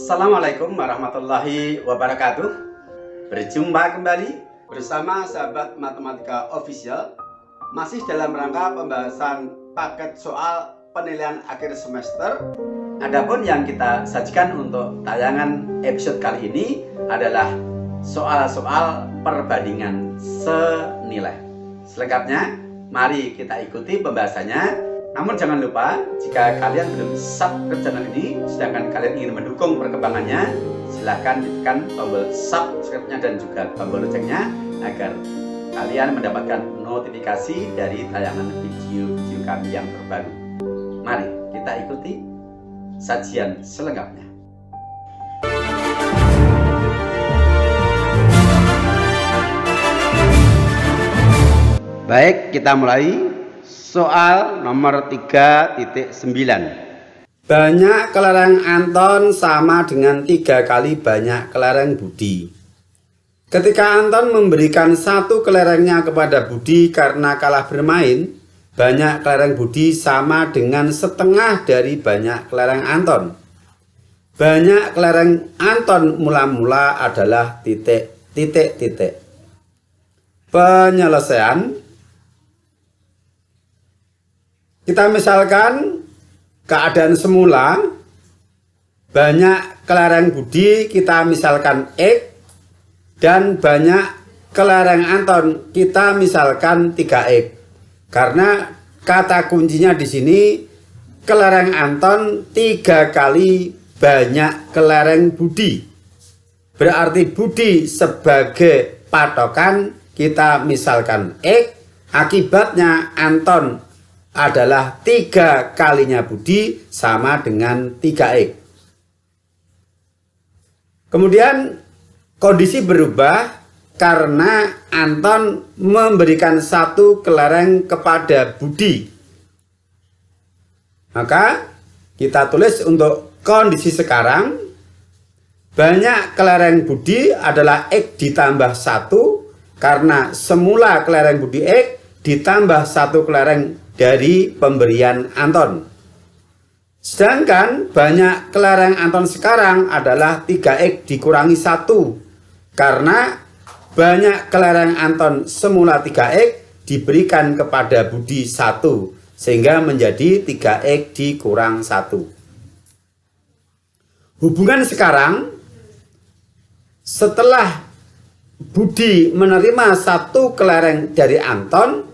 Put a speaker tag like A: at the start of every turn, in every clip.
A: Assalamualaikum warahmatullahi wabarakatuh. Berjumpa kembali bersama sahabat matematika official, masih dalam rangka pembahasan paket soal penilaian akhir semester. Adapun yang kita sajikan untuk tayangan episode kali ini adalah soal-soal perbandingan senilai. Selengkapnya mari kita ikuti pembahasannya. Namun jangan lupa, jika kalian belum subscribe channel ini, sedangkan kalian ingin mendukung perkembangannya, silahkan tekan tombol subscribe-nya dan juga tombol loncengnya agar kalian mendapatkan notifikasi dari tayangan video-video kami yang terbaru. Mari kita ikuti sajian selengkapnya. Baik, kita mulai. Soal nomor 3.9. Banyak kelereng Anton sama dengan 3 kali banyak kelereng Budi. Ketika Anton memberikan satu kelerengnya kepada Budi karena kalah bermain, banyak kelereng Budi sama dengan setengah dari banyak kelereng Anton. Banyak kelereng Anton mula-mula adalah titik. Penyelesaian. Kita misalkan keadaan semula, banyak kelereng Budi kita misalkan X, dan banyak kelereng Anton kita misalkan 3X. Karena kata kuncinya di sini kelereng Anton 3 kali banyak kelereng Budi. Berarti Budi sebagai patokan kita misalkan X, akibatnya Anton adalah 3 kalinya Budi sama dengan 3X. Kemudian kondisi berubah karena Anton memberikan satu kelereng kepada Budi. Maka kita tulis untuk kondisi sekarang, banyak kelereng Budi adalah X ditambah 1 karena semula kelereng Budi X ditambah satu kelereng dari pemberian Anton. Sedangkan banyak kelereng Anton sekarang adalah 3X dikurangi 1. Karena banyak kelereng Anton semula 3X diberikan kepada Budi 1. Sehingga menjadi 3X dikurang 1. Hubungan sekarang, setelah Budi menerima satu kelereng dari Anton,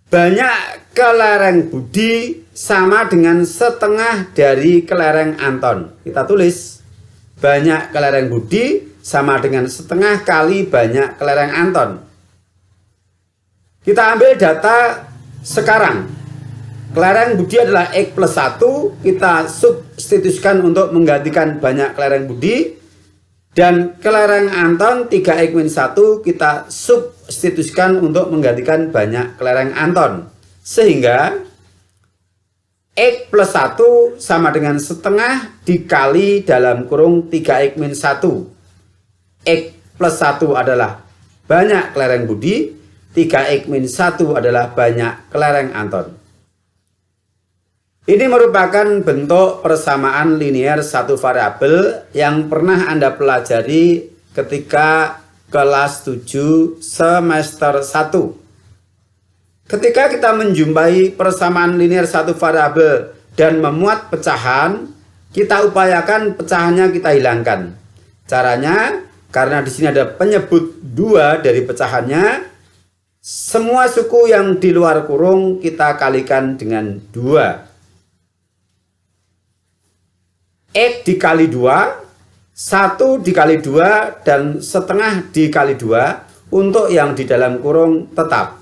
A: banyak kelereng Budi sama dengan setengah dari kelereng Anton. Kita tulis, banyak kelereng Budi sama dengan setengah kali banyak kelereng Anton. Kita ambil data sekarang. Kelereng Budi adalah X plus 1. Kita substitusikan untuk menggantikan banyak kelereng Budi. Dan kelereng Anton 3X-1 kita substitusikan untuk menggantikan banyak kelereng Anton. Sehingga X plus 1 sama dengan setengah dikali dalam kurung 3X-1. X plus 1 adalah banyak kelereng Budi, 3X-1 adalah banyak kelereng Anton. Ini merupakan bentuk persamaan linear satu variabel yang pernah Anda pelajari ketika kelas 7 semester 1. Ketika kita menjumpai persamaan linear satu variabel dan memuat pecahan, kita upayakan pecahannya kita hilangkan. Caranya, karena di sini ada penyebut 2 dari pecahannya, semua suku yang di luar kurung kita kalikan dengan 2. X dikali 2, 1 dikali 2, dan setengah dikali 2 untuk yang di dalam kurung tetap.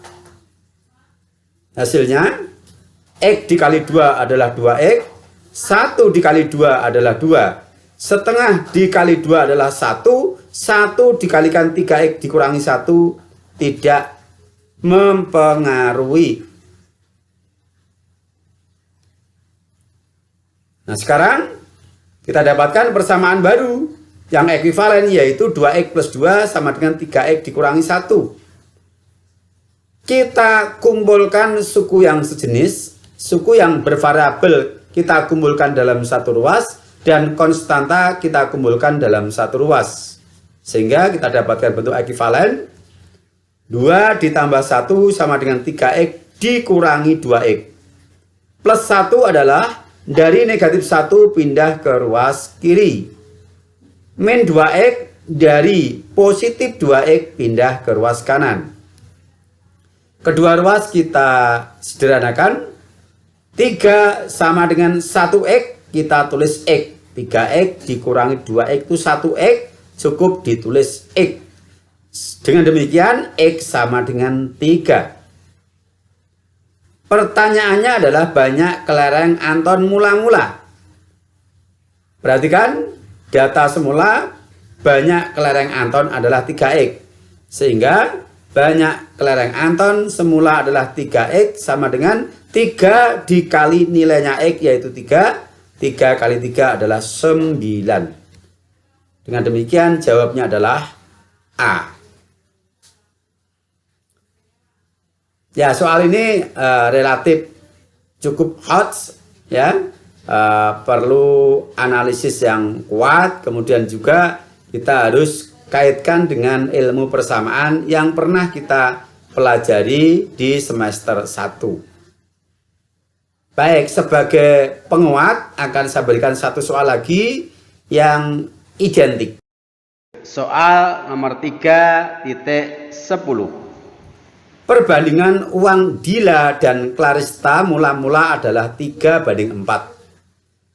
A: Hasilnya, X dikali 2 adalah 2X, 1 dikali 2 adalah 2, setengah dikali 2 adalah 1, 1 dikalikan 3X dikurangi 1 tidak mempengaruhi. Nah sekarang, kita dapatkan persamaan baru yang ekuivalen, yaitu 2X plus 2 sama dengan 3X dikurangi 1. Kita kumpulkan suku yang sejenis, suku yang bervariabel kita kumpulkan dalam satu ruas, dan konstanta kita kumpulkan dalam satu ruas. Sehingga kita dapatkan bentuk ekivalen 2 ditambah 1 sama dengan 3x dikurangi 2x. Plus 1 adalah dari negatif 1 pindah ke ruas kiri. Min 2x dari positif 2x pindah ke ruas kanan. Kedua ruas kita sederhanakan. 3 sama dengan 1x, kita tulis x. 3x dikurangi 2x itu 1x, cukup ditulis x. Dengan demikian x sama dengan 3. Pertanyaannya adalah banyak kelereng Anton mula-mula. Perhatikan, data semula banyak kelereng Anton adalah 3x. Sehingga banyak kelereng Anton semula adalah 3x sama dengan 3 dikali nilainya x yaitu 3. 3 kali 3 adalah 9. Dengan demikian jawabnya adalah A. Ya, soal ini relatif cukup hot ya. Perlu analisis yang kuat, kemudian juga kita harus kaitkan dengan ilmu persamaan yang pernah kita pelajari di semester 1. Baik, sebagai penguat akan saya berikan satu soal lagi yang identik. Soal nomor 3.10. Perbandingan uang Dila dan Clarista mula-mula adalah 3:4.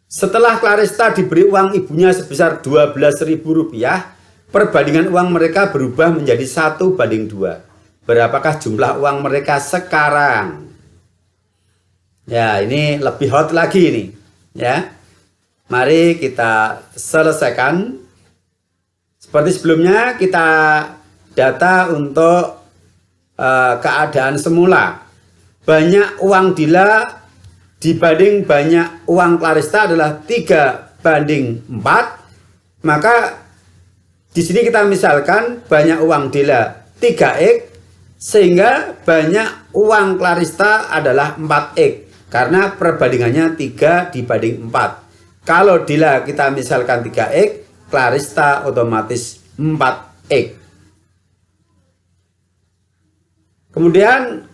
A: Setelah Clarista diberi uang ibunya sebesar Rp12.000, perbandingan uang mereka berubah menjadi 1:2. Berapakah jumlah uang mereka sekarang? Ya, ini lebih hot lagi nih, ya. Mari kita selesaikan. Seperti sebelumnya, kita data untuk keadaan semula. Banyak uang Dila dibanding banyak uang Clarista adalah 3:4. Maka di sini kita misalkan banyak uang Dila 3x, sehingga banyak uang Clarista adalah 4x. Karena perbandingannya 3:4. Kalau Dila kita misalkan 3x, Clarista otomatis 4x. Kemudian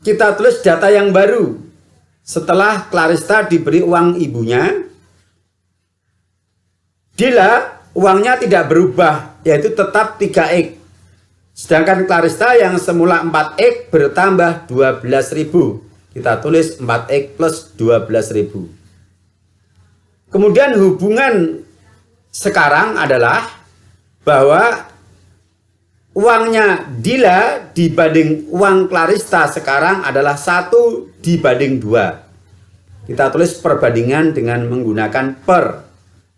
A: kita tulis data yang baru. Setelah Clarista diberi uang ibunya, Dila uangnya tidak berubah, yaitu tetap 3x. Sedangkan Clarista yang semula 4x bertambah 12.000. Kita tulis 4x plus 12.000. Kemudian hubungan sekarang adalah bahwa uangnya Dila dibanding uang Clarista sekarang adalah 1:2. Kita tulis perbandingan dengan menggunakan per.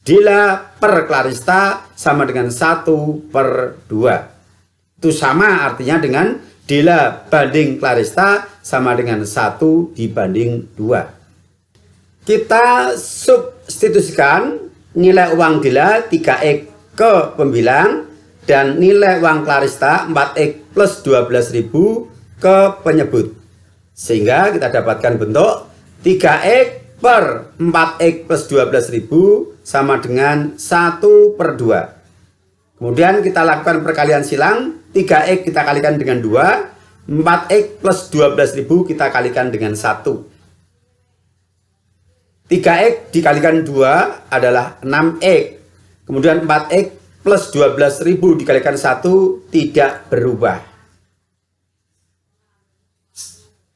A: Dila per Clarista sama dengan 1/2. Itu sama artinya dengan Dila banding Clarista sama dengan 1:2. Kita substitusikan nilai uang Dila 3x ke pembilang dan nilai uang Clarista 4x plus 12.000 ke penyebut. Sehingga kita dapatkan bentuk 3x per 4x plus 12.000 sama dengan 1/2. Kemudian kita lakukan perkalian silang, 3x kita kalikan dengan 2, 4x plus 12.000 kita kalikan dengan 1. 3x dikalikan 2 adalah 6x. Kemudian 4x plus 12.000 dikalikan 1 tidak berubah.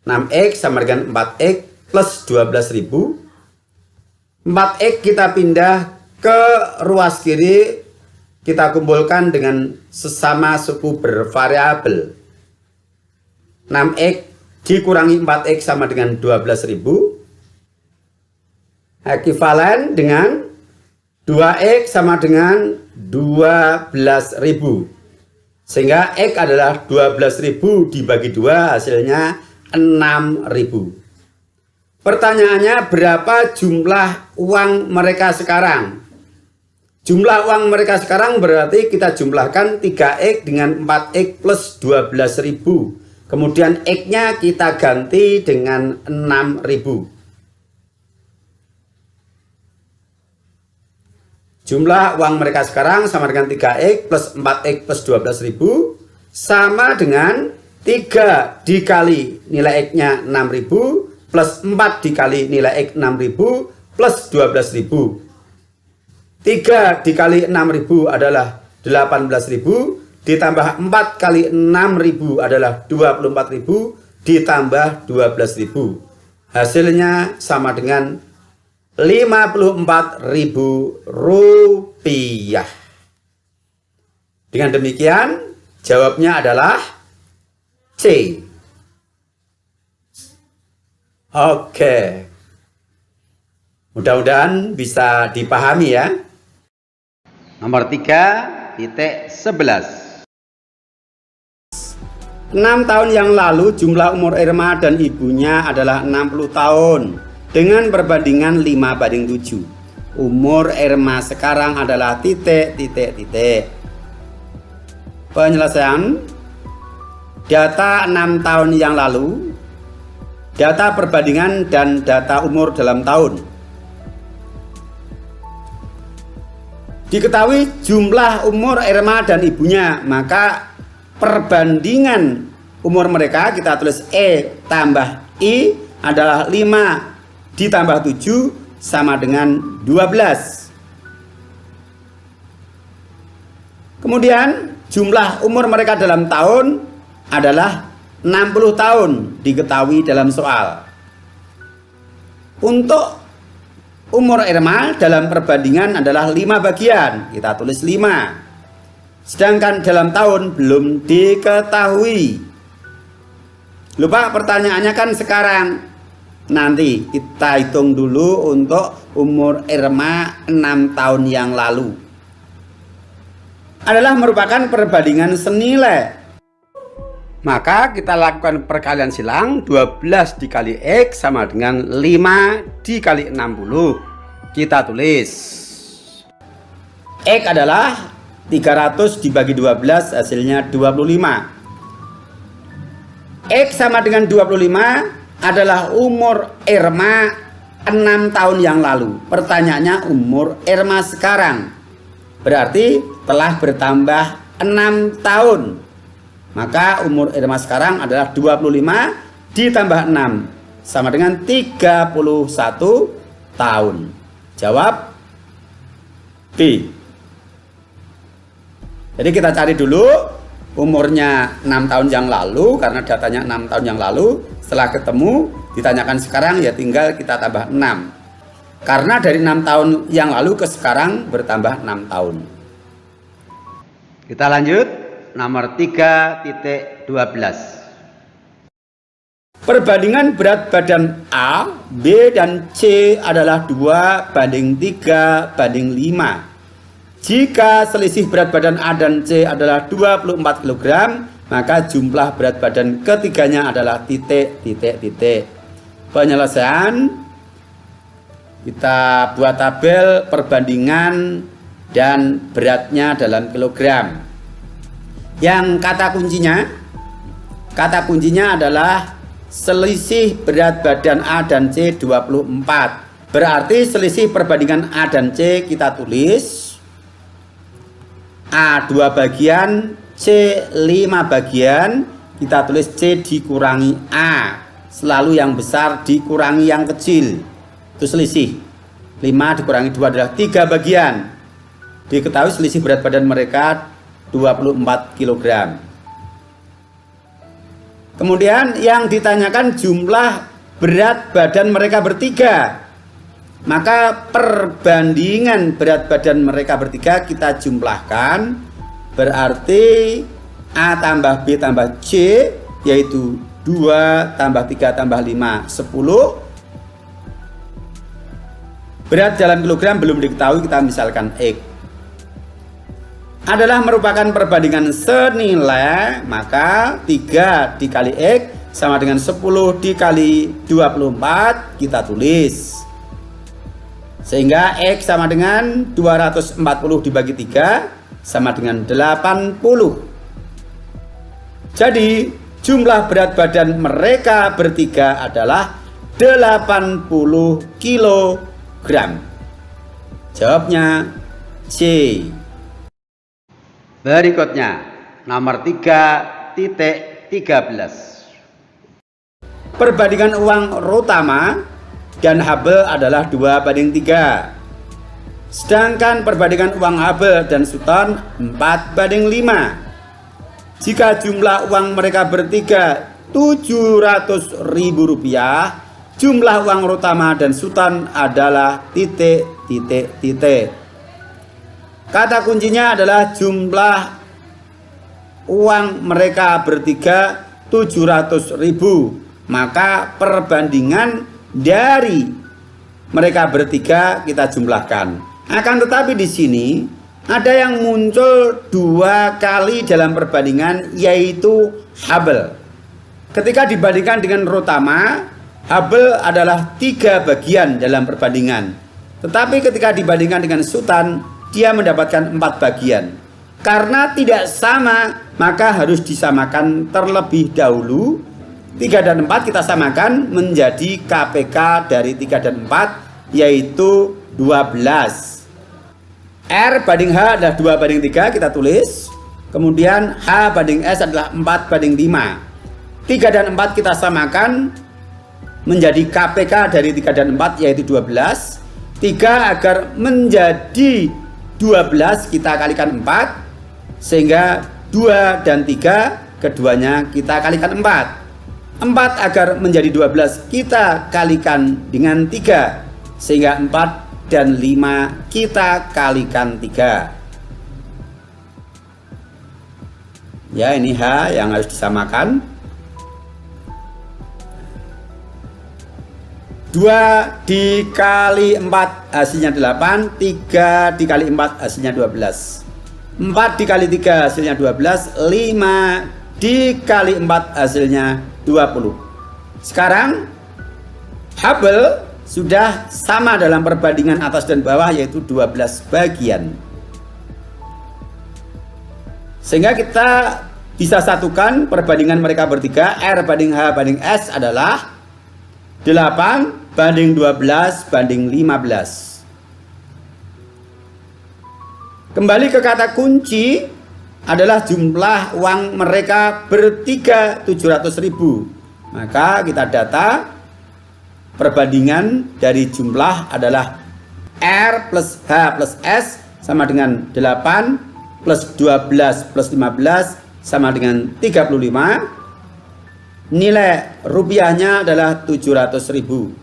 A: 6x sama dengan 4x plus 12.000. 4x kita pindah ke ruas kiri, kita kumpulkan dengan sesama suku bervariabel. 6x dikurangi 4x sama dengan 12.000. Ekivalen dengan 2x sama dengan 12.000. Sehingga x adalah 12.000 dibagi 2 hasilnya 6.000. Pertanyaannya, berapa jumlah uang mereka sekarang? Jumlah uang mereka sekarang berarti kita jumlahkan 3x dengan 4x plus 12.000. Kemudian x-nya kita ganti dengan 6.000. Jumlah uang mereka sekarang sama dengan 3X plus 4X plus 12.000 sama dengan 3 dikali nilai X-nya 6.000 plus 4 dikali nilai X 6.000 plus 12.000. 3 dikali 6.000 adalah 18.000 ditambah 4 kali 6.000 adalah 24.000 ditambah 12.000. Hasilnya sama dengan Rp54.000. Dengan demikian jawabnya adalah C. Oke. Mudah-mudahan bisa dipahami ya. Nomor 3.11. 6 tahun yang lalu jumlah umur Irma dan ibunya adalah 60 tahun dengan perbandingan 5:7. Umur Irma sekarang adalah titik. Penyelesaian data 6 tahun yang lalu, data perbandingan dan data umur dalam tahun. Diketahui jumlah umur Irma dan ibunya, maka perbandingan umur mereka kita tulis E tambah I adalah 5 ditambah 7 sama dengan 12. Kemudian jumlah umur mereka dalam tahun adalah 60 tahun diketahui dalam soal. Untuk umur Irma dalam perbandingan adalah 5 bagian, kita tulis 5. Sedangkan dalam tahun belum diketahui. Lupa pertanyaannya kan sekarang. Nanti kita hitung dulu untuk umur Irma 6 tahun yang lalu. Adalah merupakan perbandingan senilai. Maka kita lakukan perkalian silang. 12 dikali X sama dengan 5 dikali 60. Kita tulis X adalah 300 dibagi 12 hasilnya 25. X sama dengan 25 adalah umur Irma 6 tahun yang lalu. Pertanyaannya umur Irma sekarang. Berarti telah bertambah 6 tahun. Maka umur Irma sekarang adalah 25 ditambah 6 sama dengan 31 tahun. Jawab B. Jadi kita cari dulu umurnya 6 tahun yang lalu, karena datanya 6 tahun yang lalu. Setelah ketemu ditanyakan sekarang ya tinggal kita tambah 6. Karena dari 6 tahun yang lalu ke sekarang bertambah 6 tahun. Kita lanjut nomor 3.12. Perbandingan berat badan A, B, dan C adalah 2:3:5. Jika selisih berat badan A dan C adalah 24 kg, maka jumlah berat badan ketiganya adalah titik. Penyelesaian, kita buat tabel perbandingan dan beratnya dalam kilogram. Yang kata kuncinya adalah selisih berat badan A dan C 24. Berarti selisih perbandingan A dan C kita tulis A 2 bagian, C 5 bagian. Kita tulis C dikurangi A. Selalu yang besar dikurangi yang kecil. Itu selisih. 5 dikurangi 2 adalah 3 bagian. Diketahui selisih berat badan mereka 24 kg. Kemudian yang ditanyakan jumlah berat badan mereka bertiga. Maka perbandingan berat badan mereka bertiga kita jumlahkan. Berarti A tambah B tambah C, yaitu 2 tambah 3 tambah 5 10. Berat dalam kilogram belum diketahui, kita misalkan X. Adalah merupakan perbandingan senilai, maka 3 dikali X sama dengan 10 dikali 24 kita tulis. Sehingga X sama dengan 240 dibagi 3 sama dengan 80. Jadi jumlah berat badan mereka bertiga adalah 80 kg. Jawabnya C. Berikutnya, nomor 3.13. Perbandingan uang Rotama dan Hubble adalah 2:3. Sedangkan perbandingan uang Hubble dan Sutton 4:5. Jika jumlah uang mereka bertiga Rp700.000, jumlah uang Rotama dan Sutton adalah ... Kata kuncinya adalah jumlah uang mereka bertiga 700.000. Maka perbandingan dari mereka bertiga kita jumlahkan. Akan tetapi di sini ada yang muncul 2 kali dalam perbandingan, yaitu Hubble. Ketika dibandingkan dengan Rotama, Hubble adalah 3 bagian dalam perbandingan. Tetapi ketika dibandingkan dengan Sutton, dia mendapatkan 4 bagian. Karena tidak sama, maka harus disamakan terlebih dahulu. 3 dan 4 kita samakan menjadi KPK dari 3 dan 4, yaitu 12. R banding H adalah 2:3, kita tulis. Kemudian H banding S adalah 4:5. 3 dan 4 kita samakan menjadi KPK dari 3 dan 4, yaitu 12. 3 agar menjadi 12 kita kalikan 4, sehingga 2 dan 3 keduanya kita kalikan 4. 4 agar menjadi 12 kita kalikan dengan 3, sehingga 4 dan 5 kita kalikan 3. Ya, ini H yang harus disamakan. 2 dikali 4 hasilnya 8, 3 dikali 4 hasilnya 12, 4 dikali 3 hasilnya 12, 5 dikali 4 hasilnya 20. Sekarang Hubble sudah sama dalam perbandingan atas dan bawah, yaitu 12 bagian. Sehingga kita bisa satukan perbandingan mereka bertiga. R banding H banding S adalah 8:12:15. Kembali ke kata kunci adalah jumlah uang mereka bertiga 700.000. Maka kita data perbandingan dari jumlah adalah R plus H plus S sama dengan 8 plus 12 plus 15 sama dengan 35. Nilai rupiahnya adalah 700.000.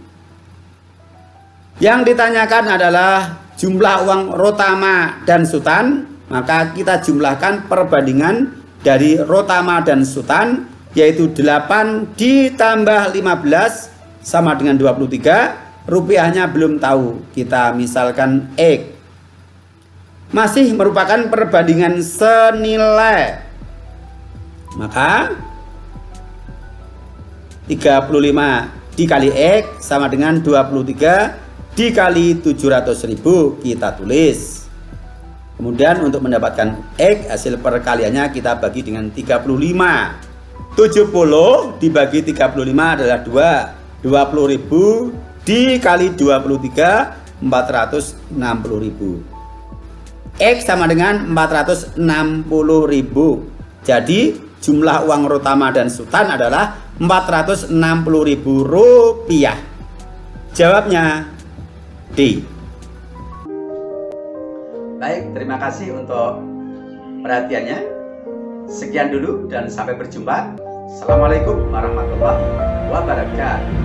A: Yang ditanyakan adalah jumlah uang Rotama dan Sutton. Maka kita jumlahkan perbandingan dari Rotama dan Sutton, yaitu 8 ditambah 15 sama dengan 23. Rupiahnya belum tahu, kita misalkan X. Masih merupakan perbandingan senilai. Maka 35 dikali X sama dengan 23 dikali 700.000 kita tulis. Kemudian untuk mendapatkan X, hasil perkaliannya kita bagi dengan 35. 70 dibagi 35 adalah 2. 20.000 dikali 23 460.000. X sama dengan 460.000. Jadi jumlah uang Rotama dan Sutton adalah 460.000 rupiah. Jawabnya D. Baik, terima kasih untuk perhatiannya. Sekian dulu dan sampai berjumpa. Assalamualaikum warahmatullahi wabarakatuh.